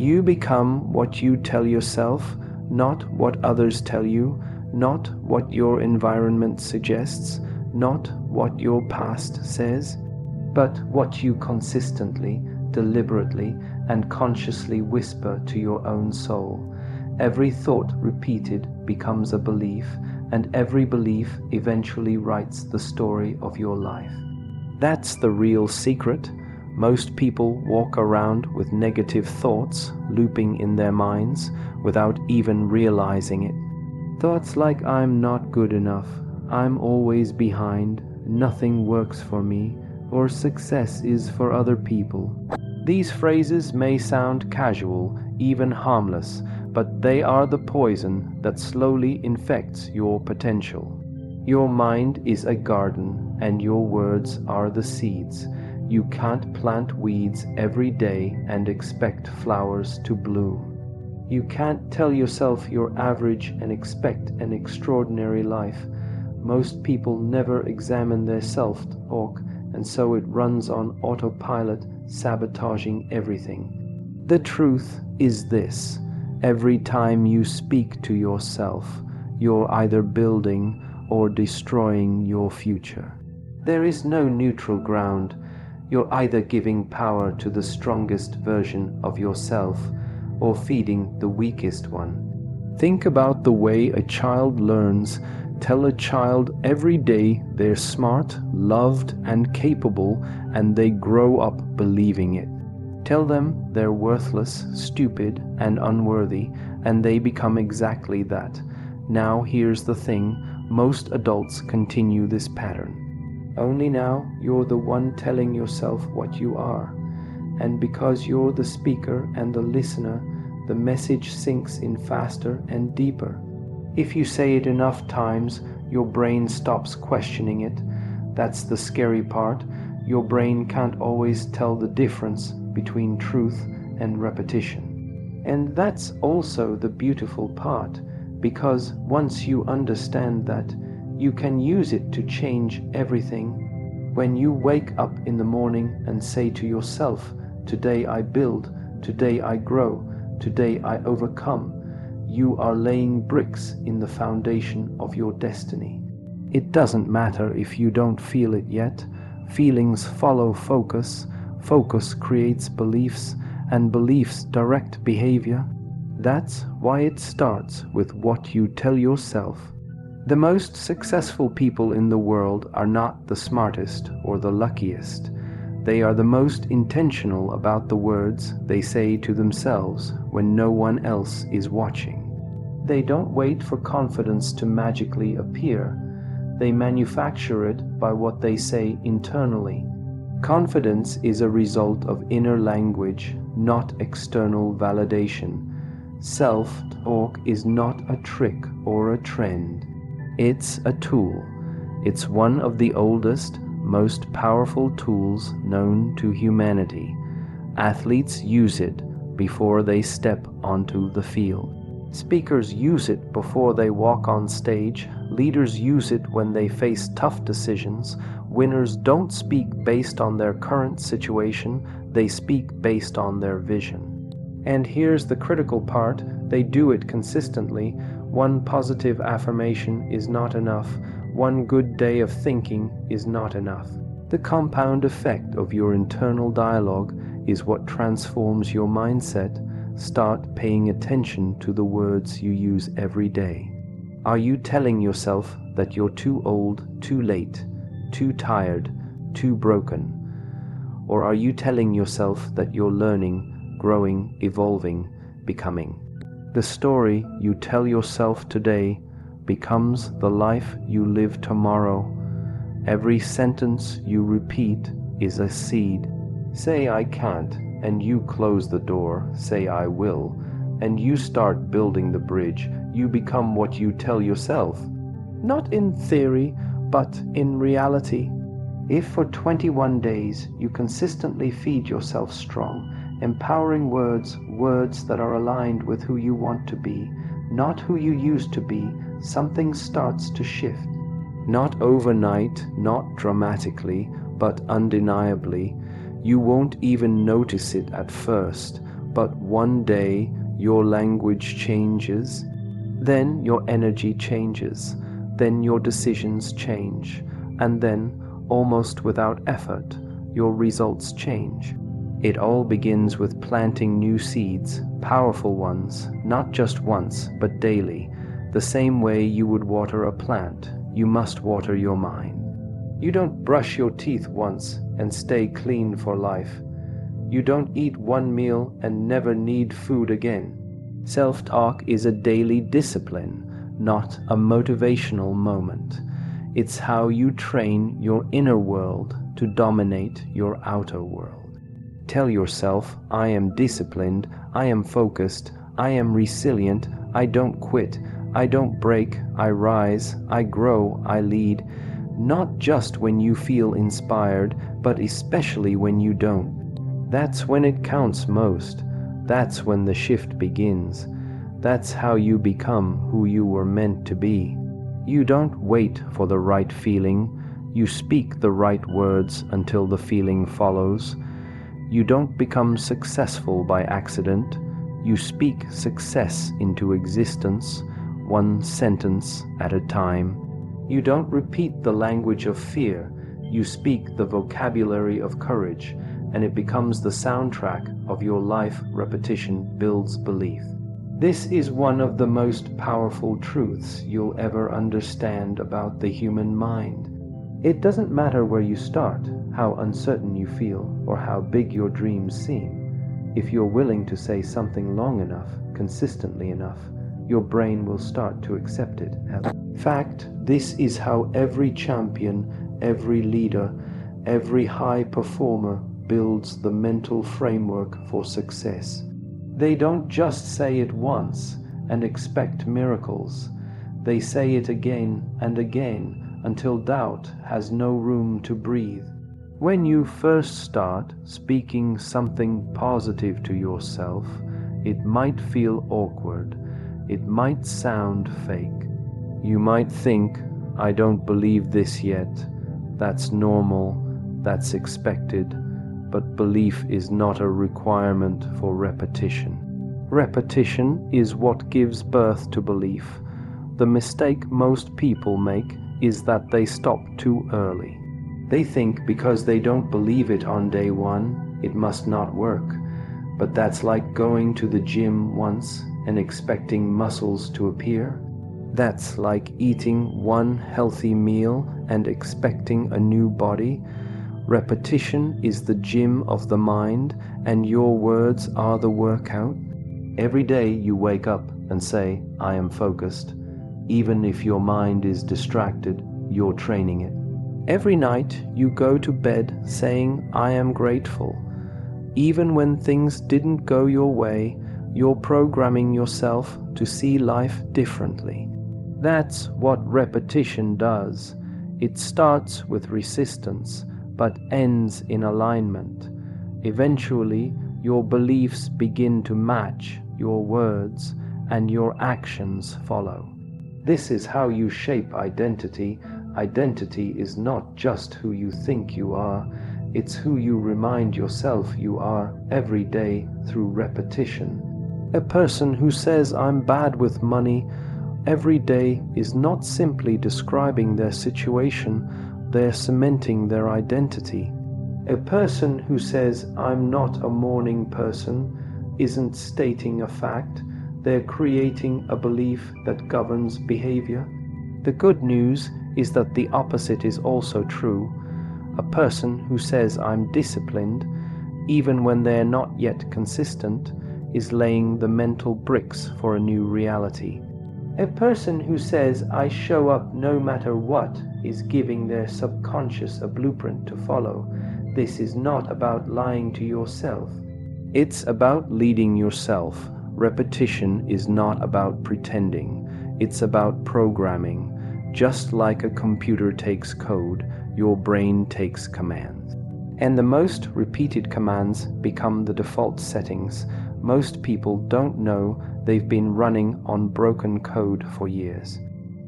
You become what you tell yourself, not what others tell you, not what your environment suggests, not what your past says, but what you consistently, deliberately, and consciously whisper to your own soul. Every thought repeated becomes a belief, and every belief eventually writes the story of your life. That's the real secret. Most people walk around with negative thoughts looping in their minds without even realizing it. Thoughts like I'm not good enough, I'm always behind, nothing works for me, or success is for other people. These phrases may sound casual, even harmless, but they are the poison that slowly infects your potential. Your mind is a garden, and your words are the seeds. You can't plant weeds every day and expect flowers to bloom. You can't tell yourself you're average and expect an extraordinary life. Most people never examine their self-talk, and so it runs on autopilot, sabotaging everything. The truth is this: every time you speak to yourself, you're either building or destroying your future. There is no neutral ground. You're either giving power to the strongest version of yourself or feeding the weakest one. Think about the way a child learns. Tell a child every day they're smart, loved, and capable, and they grow up believing it. Tell them they're worthless, stupid, and unworthy, and they become exactly that. Now here's the thing, most adults continue this pattern. Only now you're the one telling yourself what you are. And because you're the speaker and the listener, the message sinks in faster and deeper. If you say it enough times, your brain stops questioning it. That's the scary part. Your brain can't always tell the difference between truth and repetition. And that's also the beautiful part, because once you understand that, you can use it to change everything. When you wake up in the morning and say to yourself, "Today I build, today I grow, today I overcome," you are laying bricks in the foundation of your destiny. It doesn't matter if you don't feel it yet. Feelings follow focus, focus creates beliefs, and beliefs direct behavior. That's why it starts with what you tell yourself. The most successful people in the world are not the smartest or the luckiest. They are the most intentional about the words they say to themselves when no one else is watching. They don't wait for confidence to magically appear. They manufacture it by what they say internally. Confidence is a result of inner language, not external validation. Self-talk is not a trick or a trend. It's a tool. It's one of the oldest, most powerful tools known to humanity. Athletes use it before they step onto the field. Speakers use it before they walk on stage. Leaders use it when they face tough decisions. Winners don't speak based on their current situation, they speak based on their vision. And here's the critical part: they do it consistently. One positive affirmation is not enough. One good day of thinking is not enough. The compound effect of your internal dialogue is what transforms your mindset. Start paying attention to the words you use every day. Are you telling yourself that you're too old, too late, too tired, too broken? Or are you telling yourself that you're learning, growing, evolving, becoming? The story you tell yourself today becomes the life you live tomorrow. Every sentence you repeat is a seed. Say "I can't," and you close the door. Say "I will," and you start building the bridge. You become what you tell yourself. Not in theory, but in reality. If for 21 days you consistently feed yourself strong, empowering words that are aligned with who you want to be, not who you used to be, something starts to shift. Not overnight, not dramatically, but undeniably. You won't even notice it at first. but one day your language changes, then your energy changes, then your decisions change, and then, almost without effort, your results change. It all begins with planting new seeds, powerful ones, not just once, but daily. The same way you would water a plant, you must water your mind. You don't brush your teeth once and stay clean for life. You don't eat one meal and never need food again. Self-talk is a daily discipline, not a motivational moment. It's how you train your inner world to dominate your outer world. Tell yourself, I am disciplined, I am focused, I am resilient, I don't quit, I don't break, I rise, I grow, I lead. Not just when you feel inspired, but especially when you don't. That's when it counts most. That's when the shift begins. That's how you become who you were meant to be. You don't wait for the right feeling. You speak the right words until the feeling follows. You don't become successful by accident. You speak success into existence, one sentence at a time. You don't repeat the language of fear. You speak the vocabulary of courage, and it becomes the soundtrack of your life. Repetition builds belief. This is one of the most powerful truths you'll ever understand about the human mind. It doesn't matter where you start, how uncertain you feel, or how big your dreams seem. If you're willing to say something long enough, consistently enough, your brain will start to accept it. In fact, this is how every champion, every leader, every high performer builds the mental framework for success. They don't just say it once and expect miracles. They say it again and again until doubt has no room to breathe. When you first start speaking something positive to yourself, it might feel awkward. It might sound fake. You might think, I don't believe this yet. That's normal. That's expected. But belief is not a requirement for repetition. Repetition is what gives birth to belief. The mistake most people make is that they stop too early. They think because they don't believe it on day one, it must not work. But that's like going to the gym once and expecting muscles to appear. That's like eating one healthy meal and expecting a new body. Repetition is the gym of the mind, and your words are the workout. Every day you wake up and say, I am focused. Even if your mind is distracted, you're training it. Every night you go to bed saying, I am grateful. Even when things didn't go your way, you're programming yourself to see life differently. That's what repetition does. It starts with resistance, but ends in alignment. Eventually, your beliefs begin to match your words, and your actions follow. This is how you shape identity. Identity is not just who you think you are, it's who you remind yourself you are every day through repetition. A person who says, I'm bad with money, every day is not simply describing their situation, they're cementing their identity. A person who says, I'm not a morning person, isn't stating a fact, they're creating a belief that governs behavior. The good news is that the opposite is also true. A person who says, I'm disciplined, even when they're not yet consistent, is laying the mental bricks for a new reality. A person who says, I show up no matter what, is giving their subconscious a blueprint to follow. This is not about lying to yourself. It's about leading yourself. Repetition is not about pretending. It's about programming. Just like a computer takes code, your brain takes commands. And the most repeated commands become the default settings. Most people don't know they've been running on broken code for years.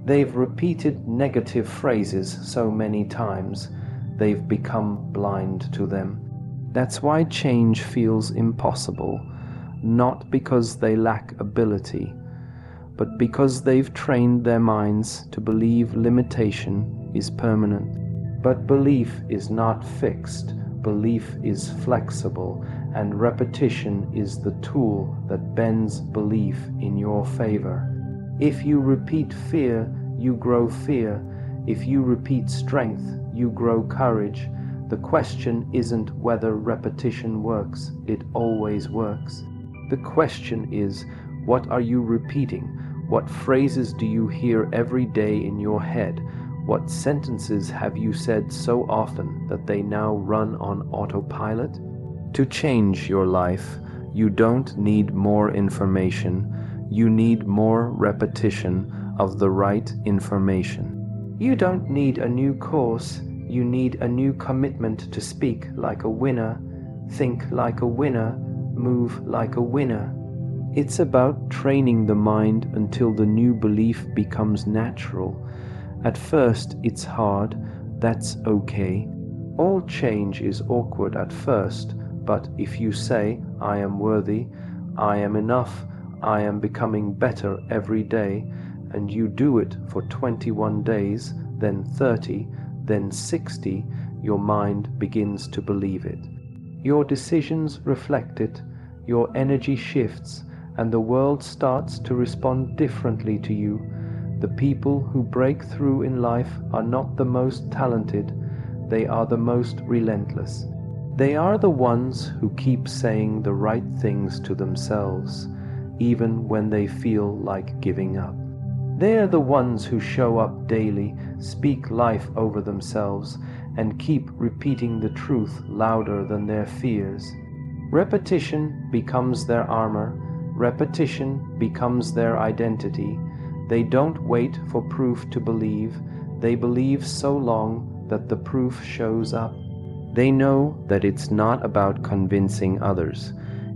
They've repeated negative phrases so many times, they've become blind to them. That's why change feels impossible. not because they lack ability, but because they've trained their minds to believe limitation is permanent. But belief is not fixed, belief is flexible, and repetition is the tool that bends belief in your favor. If you repeat fear, you grow fear. If you repeat strength, you grow courage. The question isn't whether repetition works, it always works. The question is, what are you repeating? What phrases do you hear every day in your head? What sentences have you said so often that they now run on autopilot? To change your life, you don't need more information. You need more repetition of the right information. You don't need a new course. You need a new commitment to speak like a winner, think like a winner, move like a winner. It's about training the mind until the new belief becomes natural. At first, it's hard. That's okay. All change is awkward at first, but if you say, I am worthy, I am enough, I am becoming better every day, and you do it for 21 days, then 30, then 60, your mind begins to believe it. Your decisions reflect it, your energy shifts, and the world starts to respond differently to you. The people who break through in life are not the most talented, they are the most relentless. They are the ones who keep saying the right things to themselves, even when they feel like giving up. They are the ones who show up daily, speak life over themselves, and keep repeating the truth louder than their fears. Repetition becomes their armor. Repetition becomes their identity. They don't wait for proof to believe. They believe so long that the proof shows up. They know that it's not about convincing others.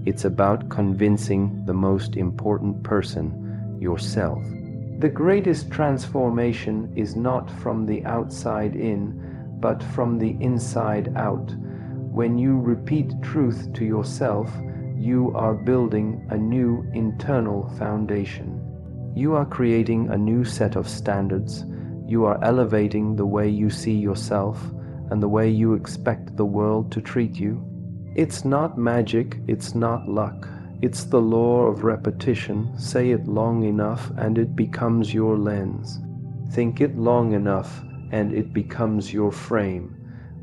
It's about convincing the most important person, yourself. The greatest transformation is not from the outside in, but from the inside out. When you repeat truth to yourself, you are building a new internal foundation. You are creating a new set of standards. You are elevating the way you see yourself and the way you expect the world to treat you. It's not magic, it's not luck. It's the law of repetition. Say it long enough and it becomes your lens. Think it long enough and it becomes your frame.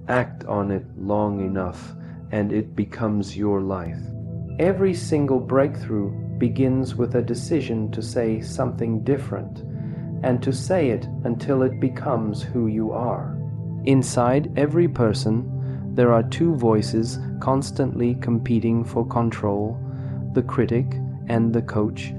Act on it long enough and it becomes your life. Every single breakthrough begins with a decision to say something different, and to say it until it becomes who you are. Inside every person, there are two voices constantly competing for control, the critic and the coach.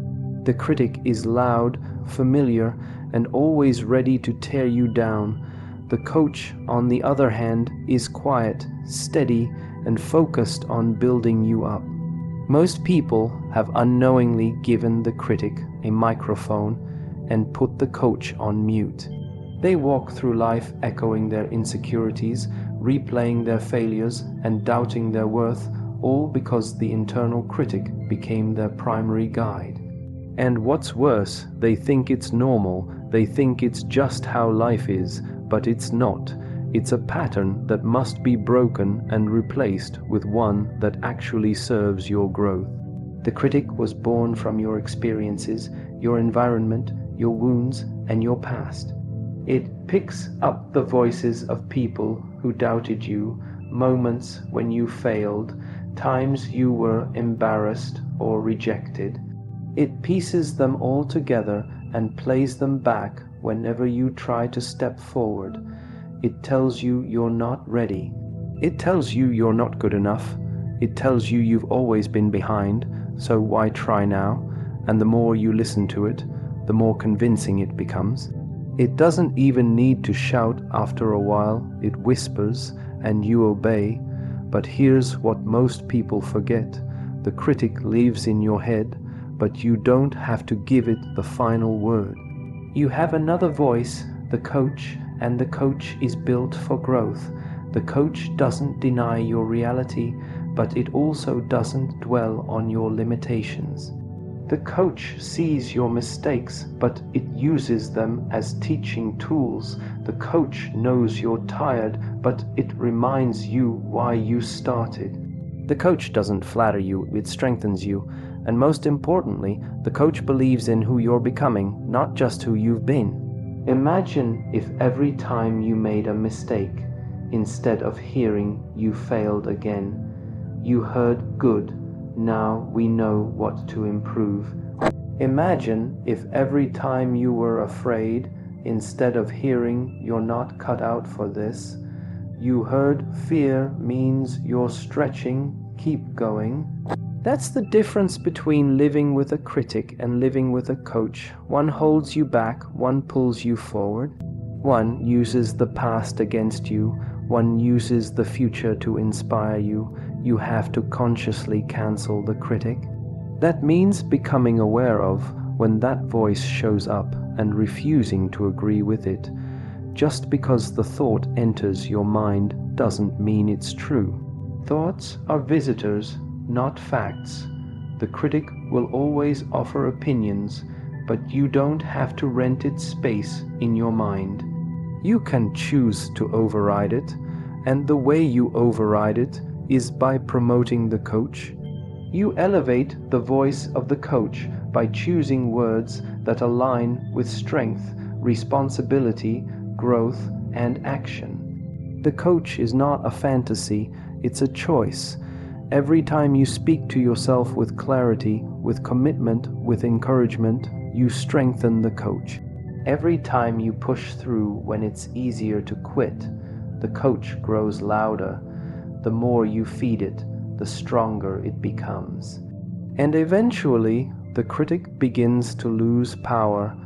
The critic is loud, familiar, and always ready to tear you down. The coach, on the other hand, is quiet, steady, and focused on building you up. Most people have unknowingly given the critic a microphone and put the coach on mute. They walk through life echoing their insecurities, replaying their failures, and doubting their worth, all because the internal critic became their primary guide. And what's worse, they think it's normal, they think it's just how life is, but it's not. It's a pattern that must be broken and replaced with one that actually serves your growth. The critic was born from your experiences, your environment, your wounds, and your past. It picks up the voices of people who doubted you, moments when you failed, times you were embarrassed or rejected. It pieces them all together and plays them back whenever you try to step forward. It tells you you're not ready. It tells you you're not good enough. It tells you you've always been behind, so why try now? And the more you listen to it, the more convincing it becomes. It doesn't even need to shout after a while. It whispers and you obey. But here's what most people forget. The critic lives in your head, but you don't have to give it the final word. You have another voice, the coach, and the coach is built for growth. The coach doesn't deny your reality. but it also doesn't dwell on your limitations. The coach sees your mistakes, but it uses them as teaching tools. The coach knows you're tired, but it reminds you why you started. The coach doesn't flatter you, it strengthens you. And most importantly, the coach believes in who you're becoming, not just who you've been. Imagine if every time you made a mistake, instead of hearing you failed again, you heard good. Now we know what to improve. Imagine if every time you were afraid, instead of hearing you're not cut out for this, you heard fear means you're stretching, keep going. That's the difference between living with a critic and living with a coach. One holds you back, one pulls you forward. One uses the past against you, one uses the future to inspire you. You have to consciously cancel the critic. That means becoming aware of when that voice shows up and refusing to agree with it. Just because the thought enters your mind doesn't mean it's true. Thoughts are visitors, not facts. The critic will always offer opinions, but you don't have to rent its space in your mind. You can choose to override it, and the way you override it is by promoting the coach. You elevate the voice of the coach by choosing words that align with strength, responsibility, growth, and action. The coach is not a fantasy, it's a choice. Every time you speak to yourself with clarity, with commitment, with encouragement, you strengthen the coach. Every time you push through when it's easier to quit, the coach grows louder. The more you feed it, the stronger it becomes. And eventually, the critic begins to lose power.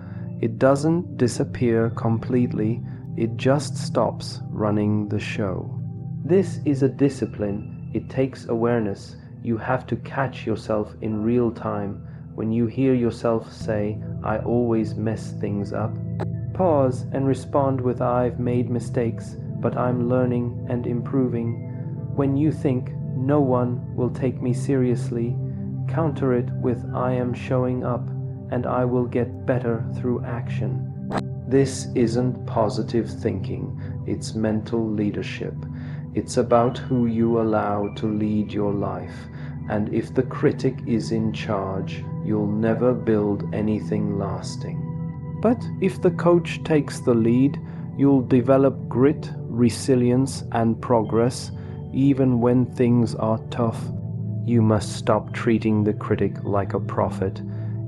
It doesn't disappear completely, it just stops running the show. This is a discipline. It takes awareness. You have to catch yourself in real time. When you hear yourself say, "I always mess things up," pause and respond with, "I've made mistakes, but I'm learning and improving." When you think, "No one will take me seriously," counter it with, "I am showing up and I will get better through action." This isn't positive thinking, it's mental leadership. It's about who you allow to lead your life. And if the critic is in charge, you'll never build anything lasting. But if the coach takes the lead, you'll develop grit, resilience, and progress, even when things are tough. You must stop treating the critic like a prophet.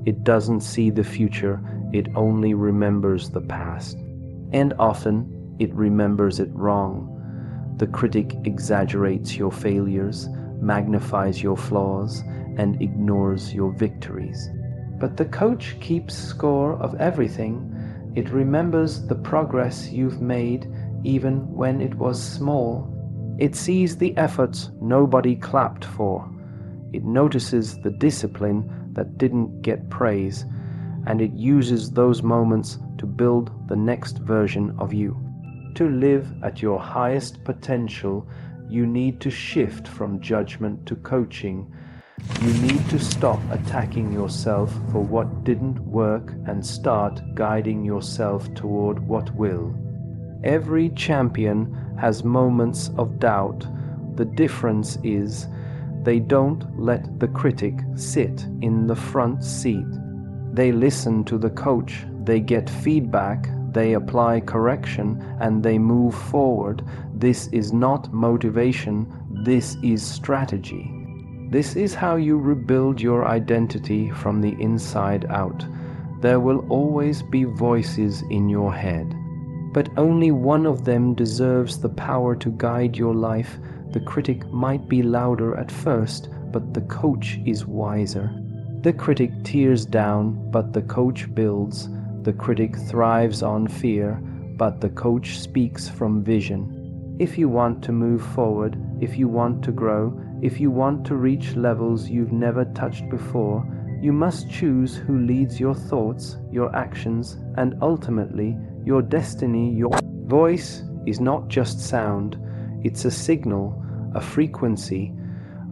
It doesn't see the future, it only remembers the past. And often, it remembers it wrong. The critic exaggerates your failures, magnifies your flaws, and ignores your victories. But the coach keeps score of everything. It remembers the progress you've made, even when it was small. It sees the efforts nobody clapped for. It notices the discipline that didn't get praise, and it uses those moments to build the next version of you. To live at your highest potential, you need to shift from judgment to coaching. You need to stop attacking yourself for what didn't work and start guiding yourself toward what will. Every champion has moments of doubt. The difference is they don't let the critic sit in the front seat. They listen to the coach, they get feedback, they apply correction, and they move forward. This is not motivation, this is strategy. This is how you rebuild your identity from the inside out. There will always be voices in your head, but only one of them deserves the power to guide your life. The critic might be louder at first, but the coach is wiser. The critic tears down, but the coach builds. The critic thrives on fear, but the coach speaks from vision. If you want to move forward, if you want to grow, if you want to reach levels you've never touched before, you must choose who leads your thoughts, your actions, and ultimately your destiny. Your voice is not just sound, it's a signal, a frequency,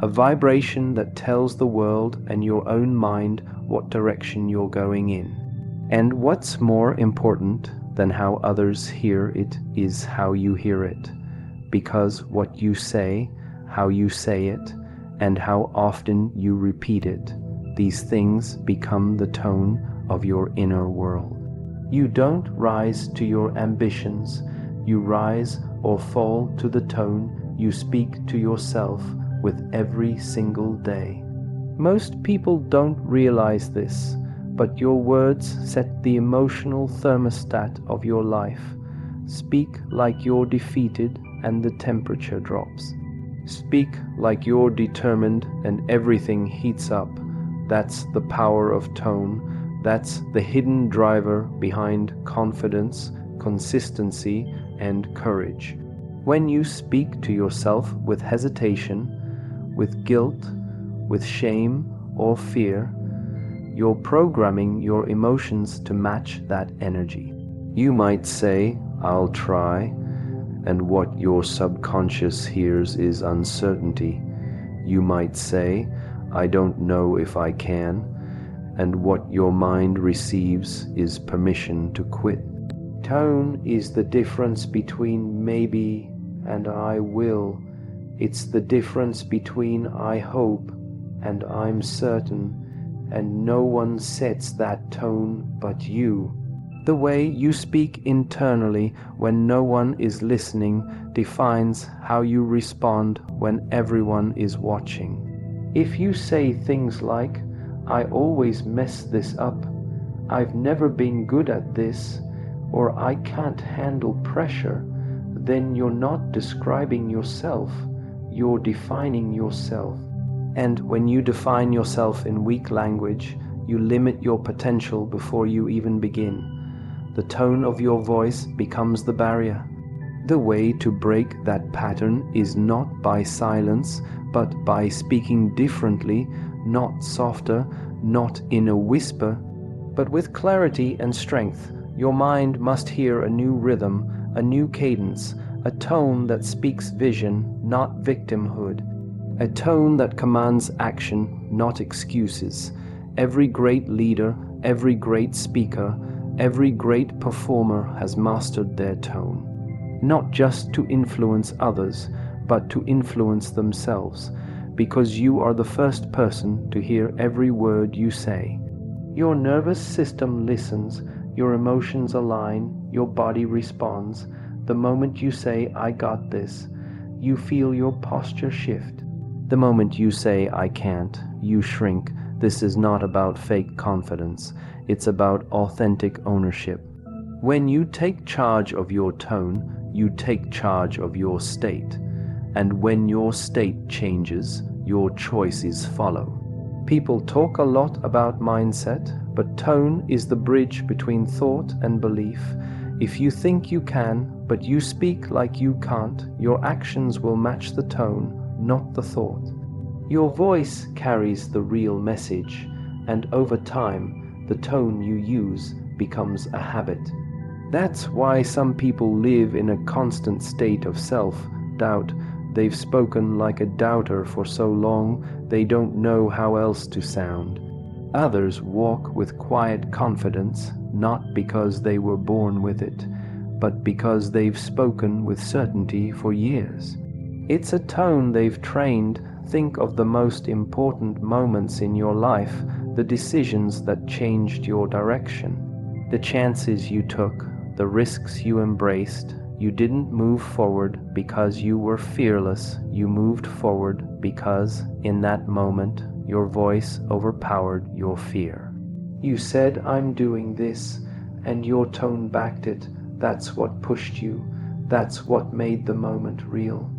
a vibration that tells the world and your own mind what direction you're going in. And what's more important than how others hear it is how you hear it, because what you say, how you say it, and how often you repeat it, these things become the tone of your inner world. You don't rise to your ambitions, you rise or fall to the tone you speak to yourself with every single day. Most people don't realize this, but your words set the emotional thermostat of your life. Speak like you're defeated and the temperature drops. Speak like you're determined and everything heats up. That's the power of tone. That's the hidden driver behind confidence, consistency, and courage. When you speak to yourself with hesitation, with guilt, with shame or fear, you're programming your emotions to match that energy. You might say, "I'll try," and what your subconscious hears is uncertainty. You might say, "I don't know if I can," and what your mind receives is permission to quit. Tone is the difference between maybe and I will. It's the difference between I hope and I'm certain, and no one sets that tone but you. The way you speak internally when no one is listening defines how you respond when everyone is watching. If you say things like, "I always mess this up," "I've never been good at this," or "I can't handle pressure," then you're not describing yourself, you're defining yourself. And when you define yourself in weak language, you limit your potential before you even begin. The tone of your voice becomes the barrier. The way to break that pattern is not by silence, but by speaking differently, not softer, not in a whisper, but with clarity and strength. Your mind must hear a new rhythm, a new cadence, a tone that speaks vision, not victimhood, a tone that commands action, not excuses. Every great leader, every great speaker, every great performer has mastered their tone, not just to influence others, but to influence themselves, because you are the first person to hear every word you say. Your nervous system listens, your emotions align, your body responds. The moment you say, "I got this," you feel your posture shift. The moment you say, "I can't," you shrink. This is not about fake confidence. It's about authentic ownership. When you take charge of your tone, you take charge of your state. And when your state changes, your choices follow. People talk a lot about mindset, but tone is the bridge between thought and belief. If you think you can, but you speak like you can't, your actions will match the tone, not the thought. Your voice carries the real message, and over time, the tone you use becomes a habit. That's why some people live in a constant state of self-doubt. They've spoken like a doubter for so long, they don't know how else to sound. Others walk with quiet confidence, not because they were born with it, but because they've spoken with certainty for years. It's a tone they've trained. Think of the most important moments in your life, the decisions that changed your direction, the chances you took, the risks you embraced. You didn't move forward because you were fearless. You moved forward because, in that moment, your voice overpowered your fear. You said, "I'm doing this," and your tone backed it. That's what pushed you. That's what made the moment real.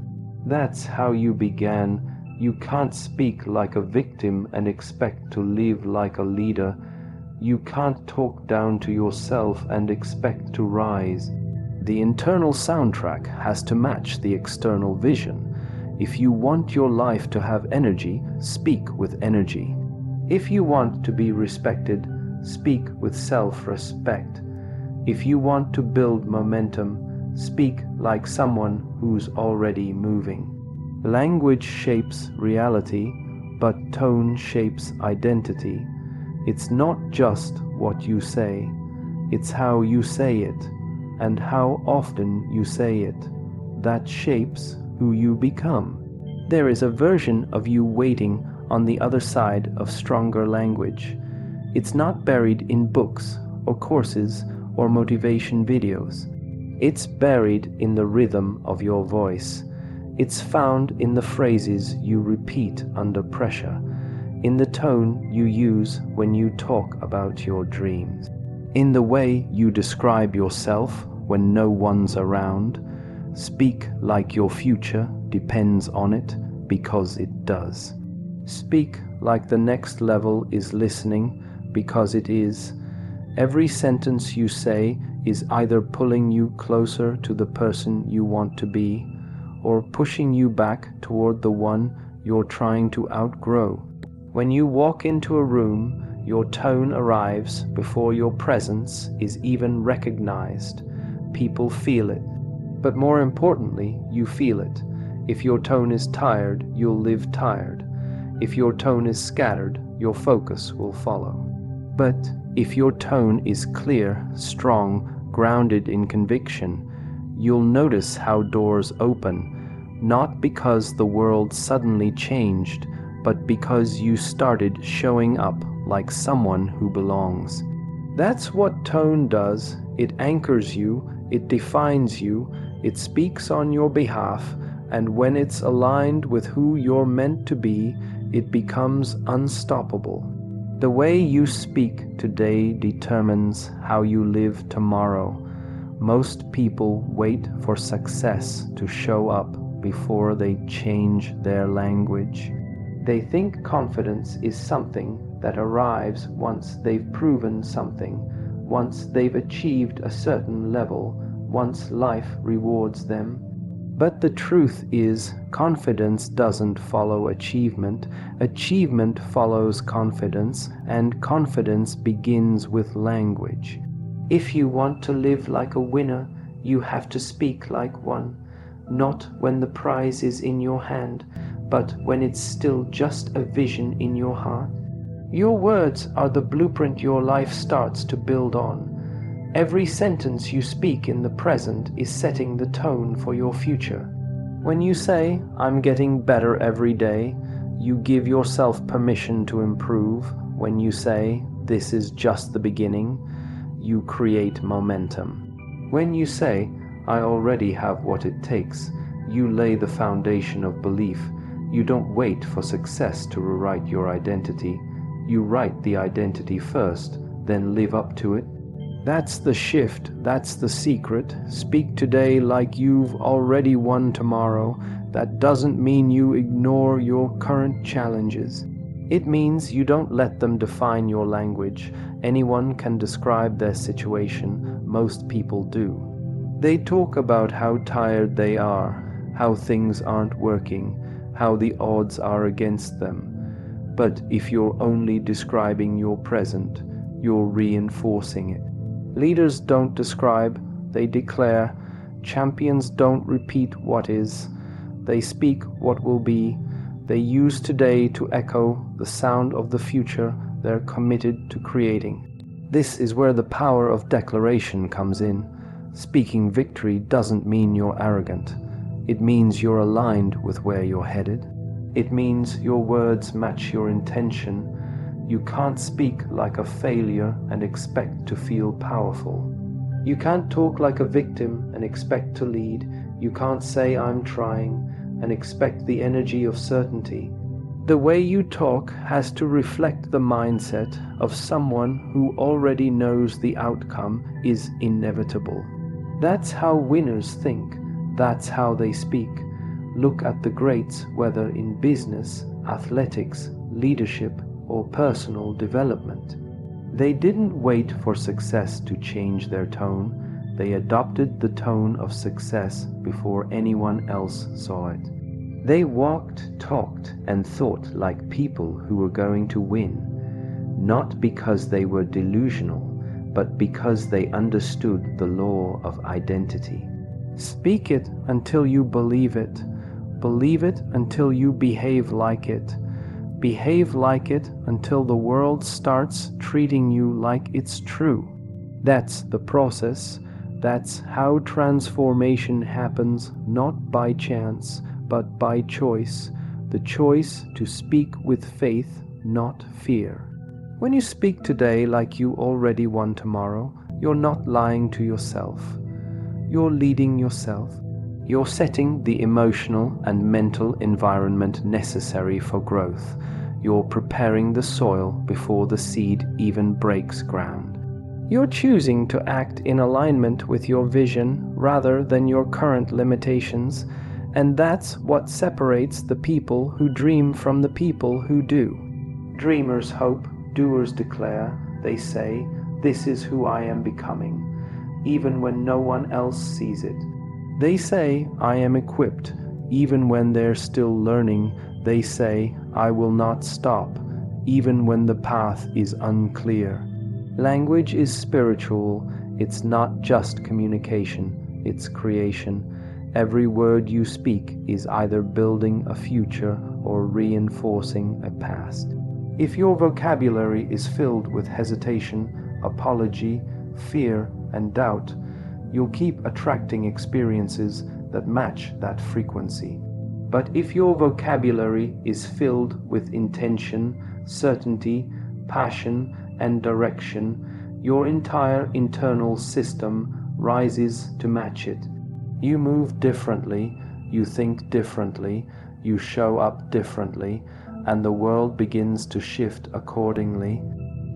That's how you began. You can't speak like a victim and expect to live like a leader. You can't talk down to yourself and expect to rise. The internal soundtrack has to match the external vision. If you want your life to have energy, speak with energy. If you want to be respected, speak with self-respect. If you want to build momentum, speak like someone who's already moving. Language shapes reality, but tone shapes identity. It's not just what you say, it's how you say it, and how often you say it, that shapes who you become. There is a version of you waiting on the other side of stronger language. It's not buried in books or courses or motivation videos. It's buried in the rhythm of your voice. It's found in the phrases you repeat under pressure, in the tone you use when you talk about your dreams, in the way you describe yourself when no one's around. Speak like your future depends on it, because it does. Speak like the next level is listening, because it is. Every sentence you say is either pulling you closer to the person you want to be, or pushing you back toward the one you're trying to outgrow. When you walk into a room, your tone arrives before your presence is even recognized. People feel it. But more importantly, you feel it. If your tone is tired, you'll live tired. If your tone is scattered, your focus will follow. But if your tone is clear, strong, grounded in conviction, you'll notice how doors open, not because the world suddenly changed, but because you started showing up like someone who belongs. That's what tone does. It anchors you, it defines you, it speaks on your behalf, and when it's aligned with who you're meant to be, it becomes unstoppable. The way you speak today determines how you live tomorrow. Most people wait for success to show up before they change their language. They think confidence is something that arrives once they've proven something, once they've achieved a certain level, once life rewards them. But the truth is, confidence doesn't follow achievement. Achievement follows confidence, and confidence begins with language. If you want to live like a winner, you have to speak like one, not when the prize is in your hand, but when it's still just a vision in your heart. Your words are the blueprint your life starts to build on. Every sentence you speak in the present is setting the tone for your future. When you say, "I'm getting better every day," you give yourself permission to improve. When you say, "This is just the beginning," you create momentum. When you say, "I already have what it takes," you lay the foundation of belief. You don't wait for success to rewrite your identity. You write the identity first, then live up to it. That's the shift, that's the secret. Speak today like you've already won tomorrow. That doesn't mean you ignore your current challenges. It means you don't let them define your language. Anyone can describe their situation. Most people do. They talk about how tired they are, how things aren't working, how the odds are against them. But if you're only describing your present, you're reinforcing it. Leaders don't describe, they declare. Champions don't repeat what is, they speak what will be. They use today to echo the sound of the future they're committed to creating. This is where the power of declaration comes in. Speaking victory doesn't mean you're arrogant. It means you're aligned with where you're headed. It means your words match your intention. You can't speak like a failure and expect to feel powerful. You can't talk like a victim and expect to lead. You can't say "I'm trying" and expect the energy of certainty. The way you talk has to reflect the mindset of someone who already knows the outcome is inevitable. That's how winners think. That's how they speak. Look at the greats, whether in business, athletics, leadership, or personal development. They didn't wait for success to change their tone. They adopted the tone of success before anyone else saw it. They walked, talked, and thought like people who were going to win, not because they were delusional, but because they understood the law of identity. Speak it until you believe it. Believe it until you behave like it. Behave like it until the world starts treating you like it's true. That's the process. That's how transformation happens, not by chance, but by choice. The choice to speak with faith, not fear. When you speak today like you already won tomorrow, you're not lying to yourself. You're leading yourself. You're setting the emotional and mental environment necessary for growth. You're preparing the soil before the seed even breaks ground. You're choosing to act in alignment with your vision rather than your current limitations, and that's what separates the people who dream from the people who do. Dreamers hope, doers declare. They say, "This is who I am becoming," even when no one else sees it. They say, "I am equipped," even when they're still learning. They say, "I will not stop," even when the path is unclear. Language is spiritual. It's not just communication, it's creation. Every word you speak is either building a future or reinforcing a past. If your vocabulary is filled with hesitation, apology, fear, and doubt, you'll keep attracting experiences that match that frequency. But if your vocabulary is filled with intention, certainty, passion, and direction, your entire internal system rises to match it. You move differently, you think differently, you show up differently, and the world begins to shift accordingly.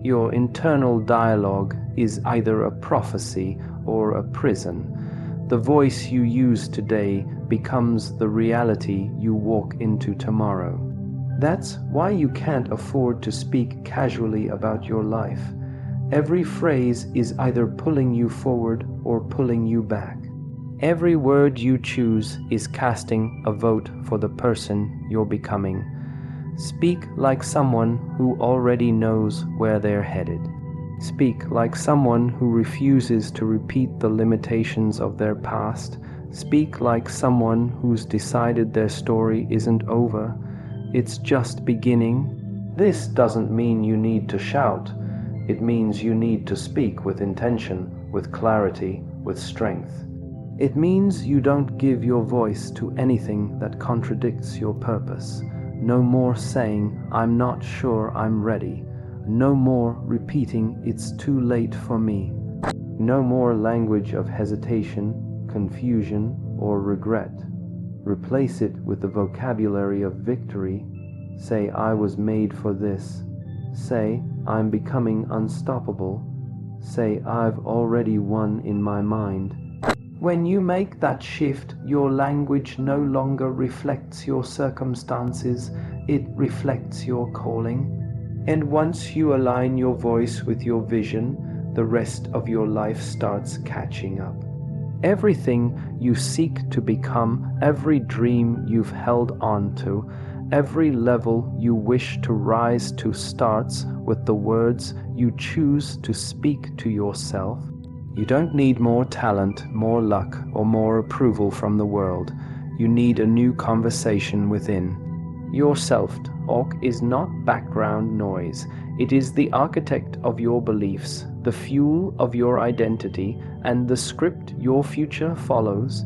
Your internal dialogue is either a prophecy or a prison. The voice you use today becomes the reality you walk into tomorrow. That's why you can't afford to speak casually about your life. Every phrase is either pulling you forward or pulling you back. Every word you choose is casting a vote for the person you're becoming. Speak like someone who already knows where they're headed. Speak like someone who refuses to repeat the limitations of their past. Speak like someone who's decided their story isn't over. It's just beginning. This doesn't mean you need to shout. It means you need to speak with intention, with clarity, with strength. It means you don't give your voice to anything that contradicts your purpose. No more saying, "I'm not sure I'm ready." No more repeating, "It's too late for me." No more language of hesitation, confusion, or regret. Replace it with the vocabulary of victory. Say, "I was made for this." Say, "I'm becoming unstoppable." Say, "I've already won in my mind." When you make that shift, your language no longer reflects your circumstances, it reflects your calling. And once you align your voice with your vision, the rest of your life starts catching up. Everything you seek to become, every dream you've held on to, every level you wish to rise to starts with the words you choose to speak to yourself. You don't need more talent, more luck, or more approval from the world. You need a new conversation within. Your self-talk is not background noise. It is the architect of your beliefs, the fuel of your identity, and the script your future follows.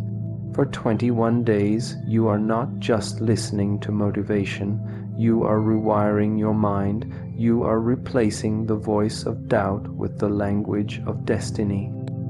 For 21 days, you are not just listening to motivation. You are rewiring your mind. You are replacing the voice of doubt with the language of destiny.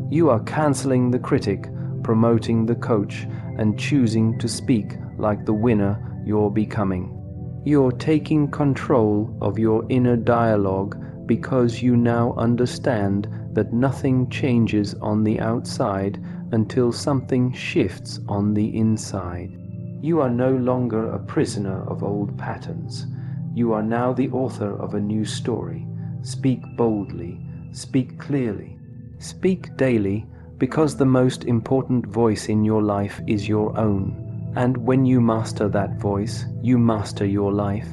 You are canceling the critic, promoting the coach, and choosing to speak like the winner you're becoming. You're taking control of your inner dialogue because you now understand that nothing changes on the outside until something shifts on the inside. You are no longer a prisoner of old patterns. You are now the author of a new story. Speak boldly, speak clearly, speak daily, because the most important voice in your life is your own. And when you master that voice, you master your life.